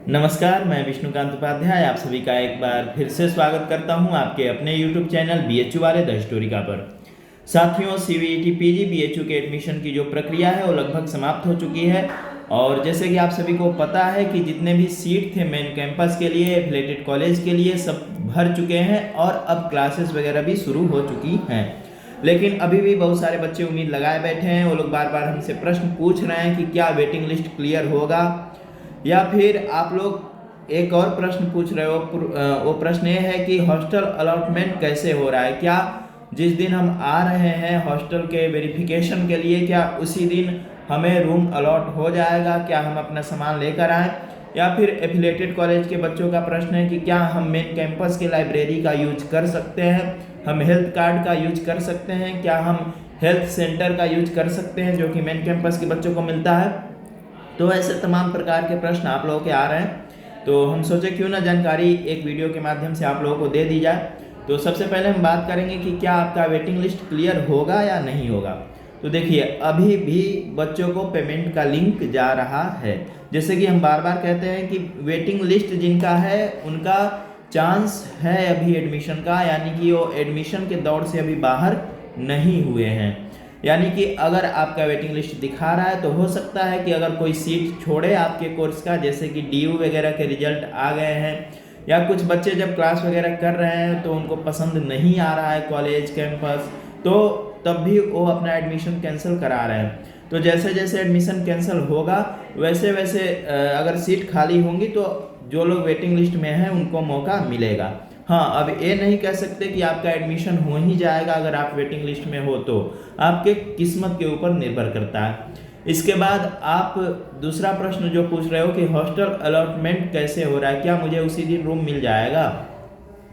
नमस्कार, मैं विष्णुकांत उपाध्याय आप सभी का एक बार फिर से स्वागत करता हूं आपके अपने YouTube चैनल बीएचयू वाले द हिस्टोरिका पर। साथियों, सीवीईटी पीजी बीएचयू के एडमिशन की जो प्रक्रिया है वो लगभग समाप्त हो चुकी है और जैसे कि आप सभी को पता है कि जितने भी सीट थे मेन कैंपस के लिए, एफिलेटेड कॉलेज के लिए, सब भर चुके हैं और अब क्लासेस वगैरह भी शुरू हो चुकी हैं। लेकिन अभी भी बहुत सारे बच्चे उम्मीद लगाए बैठे हैं। वो लोग बार बार हमसे प्रश्न पूछ रहे हैं कि क्या वेटिंग लिस्ट क्लियर होगा, या फिर आप लोग एक और प्रश्न पूछ रहे हो। वो प्रश्न ये है कि हॉस्टल अलॉटमेंट कैसे हो रहा है। क्या जिस दिन हम आ रहे हैं हॉस्टल के वेरिफिकेशन के लिए, क्या उसी दिन हमें रूम अलॉट हो जाएगा, क्या हम अपना सामान लेकर आएँ। या फिर एफिलेटेड कॉलेज के बच्चों का प्रश्न है कि क्या हम मेन कैंपस के लाइब्रेरी का यूज कर सकते हैं, हम हेल्थ कार्ड का यूज कर सकते हैं, क्या हम हेल्थ सेंटर का यूज कर सकते हैं जो कि मेन कैंपस के बच्चों को मिलता है। तो ऐसे तमाम प्रकार के प्रश्न आप लोगों के आ रहे हैं, तो हम सोचे क्यों ना जानकारी एक वीडियो के माध्यम से आप लोगों को दे दी जाए। तो सबसे पहले हम बात करेंगे कि क्या आपका वेटिंग लिस्ट क्लियर होगा या नहीं होगा। तो देखिए, अभी भी बच्चों को पेमेंट का लिंक जा रहा है। जैसे कि हम बार बार कहते हैं कि वेटिंग लिस्ट जिनका है उनका चांस है अभी एडमिशन का, यानी कि वो एडमिशन के दौर से अभी बाहर नहीं हुए हैं। यानी कि अगर आपका वेटिंग लिस्ट दिखा रहा है तो हो सकता है कि अगर कोई सीट छोड़े आपके कोर्स का, जैसे कि डीयू वगैरह के रिजल्ट आ गए हैं, या कुछ बच्चे जब क्लास वगैरह कर रहे हैं तो उनको पसंद नहीं आ रहा है कॉलेज कैंपस, तो तब भी वो अपना एडमिशन कैंसिल करा रहे हैं। तो जैसे जैसे एडमिशन कैंसिल होगा वैसे वैसे अगर सीट खाली होंगी तो जो लोग वेटिंग लिस्ट में हैं उनको मौका मिलेगा। हाँ, अब ये नहीं कह सकते कि आपका एडमिशन हो ही जाएगा अगर आप वेटिंग लिस्ट में हो, तो आपके किस्मत के ऊपर निर्भर करता है। इसके बाद आप दूसरा प्रश्न जो पूछ रहे हो कि हॉस्टल अलॉटमेंट कैसे हो रहा है, क्या मुझे उसी दिन रूम मिल जाएगा।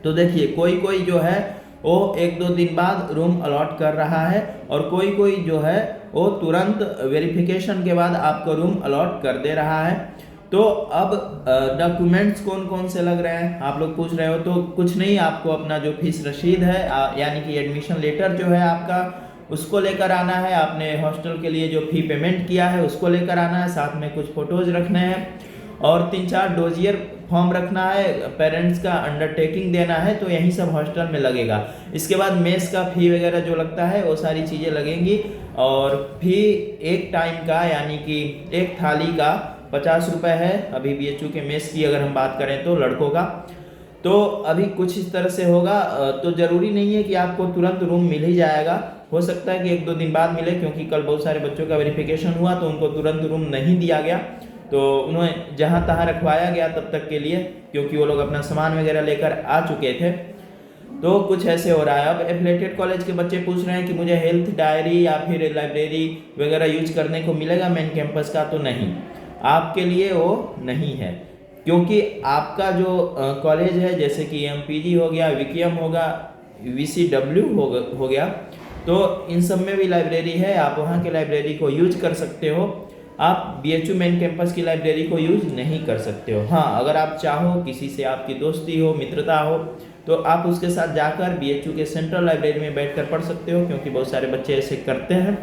तो देखिए, कोई कोई जो है वो 1-2 दिन बाद रूम अलॉट कर रहा है और कोई कोई जो है वो तुरंत वेरिफिकेशन के बाद आपको रूम अलॉट कर दे रहा है। तो अब डॉक्यूमेंट्स कौन कौन से लग रहे हैं आप लोग पूछ रहे हो। तो कुछ नहीं, आपको अपना जो फीस रसीद है यानी कि एडमिशन लेटर जो है आपका, उसको लेकर आना है। आपने हॉस्टल के लिए जो फी पेमेंट किया है उसको लेकर आना है, साथ में कुछ फोटोज रखने हैं और 3-4 डोजियर फॉर्म रखना है, पेरेंट्स का अंडरटेकिंग देना है। तो यही सब हॉस्टल में लगेगा। इसके बाद मेस का फी वगैरह जो लगता है वो सारी चीज़ें लगेंगी और फी एक टाइम का यानी कि एक थाली का 50 रुपये है अभी बीएचयू के मेस की अगर हम बात करें तो लड़कों का। तो अभी कुछ इस तरह से होगा। तो ज़रूरी नहीं है कि आपको तुरंत रूम मिल ही जाएगा, हो सकता है कि 1-2 दिन बाद मिले, क्योंकि कल बहुत सारे बच्चों का वेरिफिकेशन हुआ तो उनको तुरंत रूम नहीं दिया गया, तो उन्हें जहाँ तहाँ रखवाया गया तब तक के लिए, क्योंकि वो लोग अपना सामान वगैरह लेकर आ चुके थे। तो कुछ ऐसे हो रहा है। अब एफिलेटेड कॉलेज के बच्चे पूछ रहे हैं कि मुझे हेल्थ डायरी या फिर लाइब्रेरी वगैरह यूज करने को मिलेगा मेन कैंपस का। तो नहीं, आपके लिए वो नहीं है, क्योंकि आपका जो कॉलेज है जैसे कि एमपीजी हो गया, विकियम होगा, वीसीडब्ल्यू हो गया, तो इन सब में भी लाइब्रेरी है। आप वहाँ के लाइब्रेरी को यूज कर सकते हो, आप बीएचयू मेन कैंपस की लाइब्रेरी को यूज नहीं कर सकते हो। हाँ, अगर आप चाहो, किसी से आपकी दोस्ती हो, मित्रता हो, तो आप उसके साथ जाकर बीएचयू के सेंट्रल लाइब्रेरी में बैठकर पढ़ सकते हो, क्योंकि बहुत सारे बच्चे ऐसे करते हैं।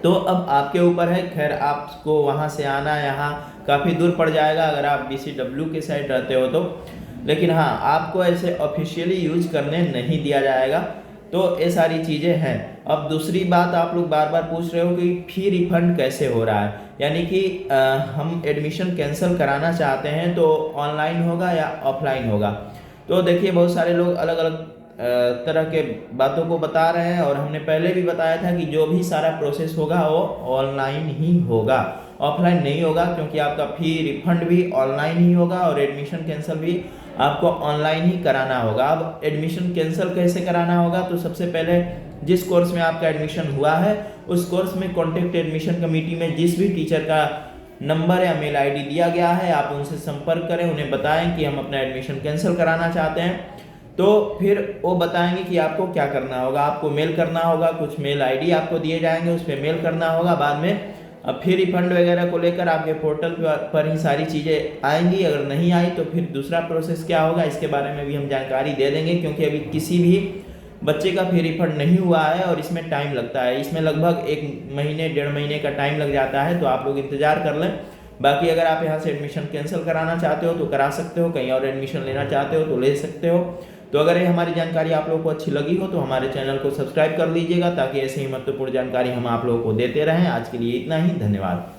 तो अब आपके ऊपर है, खैर आपको वहाँ से आना यहाँ काफ़ी दूर पड़ जाएगा अगर आप बीसीडब्ल्यू के साइड रहते हो तो। लेकिन हाँ, आपको ऐसे ऑफिशियली यूज करने नहीं दिया जाएगा। तो ये सारी चीज़ें हैं। अब दूसरी बात आप लोग बार बार पूछ रहे हो कि फ़ी रिफंड कैसे हो रहा है, यानी कि हम एडमिशन कैंसिल कराना चाहते हैं तो ऑनलाइन होगा या ऑफलाइन होगा। तो देखिए, बहुत सारे लोग अलग अलग तरह के बातों को बता रहे हैं और हमने पहले भी बताया था कि जो भी सारा प्रोसेस होगा वो ऑनलाइन ही होगा, ऑफलाइन नहीं होगा, क्योंकि आपका फ़ी रिफंड भी ऑनलाइन ही होगा और एडमिशन कैंसिल भी आपको ऑनलाइन ही कराना होगा। अब एडमिशन कैंसिल कैसे कराना होगा, तो सबसे पहले जिस कोर्स में आपका एडमिशन हुआ है उस कोर्स में कॉन्टेक्ट एडमिशन कमेटी में जिस भी टीचर का नंबर या मेल आईडी दिया गया है आप उनसे संपर्क करें, उन्हें बताएं कि हम अपना एडमिशन कैंसिल कराना चाहते हैं। तो फिर वो बताएंगे कि आपको क्या करना होगा। आपको मेल करना होगा, कुछ मेल आईडी आपको दिए जाएंगे, उस पर मेल करना होगा। बाद में अब फिर रिफंड वगैरह को लेकर आपके पोर्टल पर ही सारी चीज़ें आएंगी। अगर नहीं आई तो फिर दूसरा प्रोसेस क्या होगा, इसके बारे में भी हम जानकारी दे देंगे, क्योंकि अभी किसी भी बच्चे का फी रिफंड नहीं हुआ है और इसमें टाइम लगता है। इसमें लगभग 1 महीने 1.5 महीने का टाइम लग जाता है, तो आप लोग इंतज़ार कर लें। बाकी अगर आप यहाँ से एडमिशन कैंसिल कराना चाहते हो तो करा सकते हो, कहीं और एडमिशन लेना चाहते हो तो ले सकते हो। तो अगर ये हमारी जानकारी आप लोगों को अच्छी लगी हो तो हमारे चैनल को सब्सक्राइब कर लीजिएगा, ताकि ऐसे ही महत्वपूर्ण जानकारी हम आप लोगों को देते रहें। आज के लिए इतना ही, धन्यवाद।